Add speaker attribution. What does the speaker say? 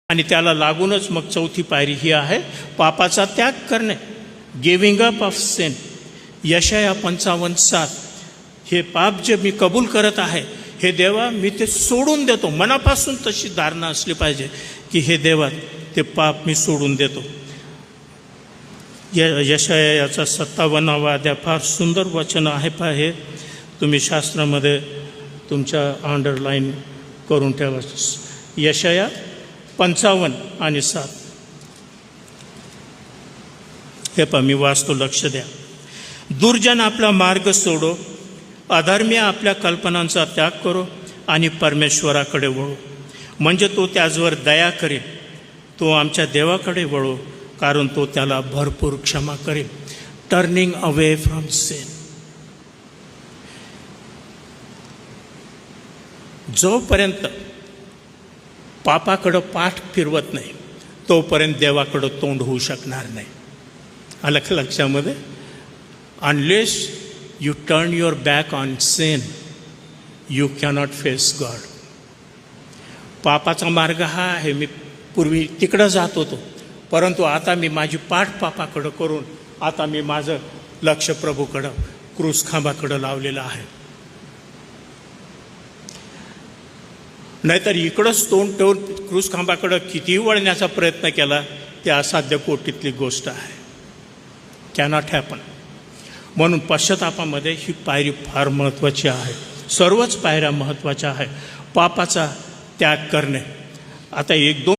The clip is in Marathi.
Speaker 1: आणि त्याला लागूनच मग चौथी पायरी ही आहे पापाचा त्याग करणे, गिव्हिंग अप ऑफ सिन. यशाया 55:7. हे पाप जे मी कबूल करत आहे, हे देवा मी ते सोडून देतो. मनापासून तशी धारणा असली पाहिजे की हे देवा ते पाप मी सोडून देतो. यशाया याचा 57वा अध्याय फार सुंदर वचन आहे. तुम्ही शास्त्रामध्ये तुमच्या अंडरलाईन करून ठेवा. यशाया 55:7. हे पहा मी वाचतो, लक्ष द्या. दुर्जन आपला मार्ग सोडो, अधर्मी आपल्या कल्पनांचा त्याग करो आणि परमेश्वराकडे वळो, म्हणजे तो त्याचवर दया करेल. तो आमच्या देवाकडे वळो, कारण तो त्याला भरपूर क्षमा करेल. Turning away from sin. जोपर्यंत पापाकडं पाठ फिरवत नाही तोपर्यंत देवाकडं तोंड होऊ शकणार नाही. आलं का लक्षामध्ये? Unless you turn your back on sin you cannot face God. पापाचा मार्ग हा आहे. मी पूर्वी तिकडं जात होतो, परंतु आता मी माझी पाठ पापाकडं करून आता मी माझं लक्ष प्रभूकडं क्रूस खांबाकडं लावलेलं आहे. नाहीतर इकडंच तोंड ठेवून क्रूस खांबाकडं कितीही वळण्याचा प्रयत्न केला ते असाध्य कोटीतली गोष्ट आहे. Cannot happen. म्हणून पश्चातापामध्ये ही पायरी फार महत्त्वाची आहे. सर्वच पायऱ्या महत्त्वाच्या आहे. पापाचा त्याग करणे. आता 1-2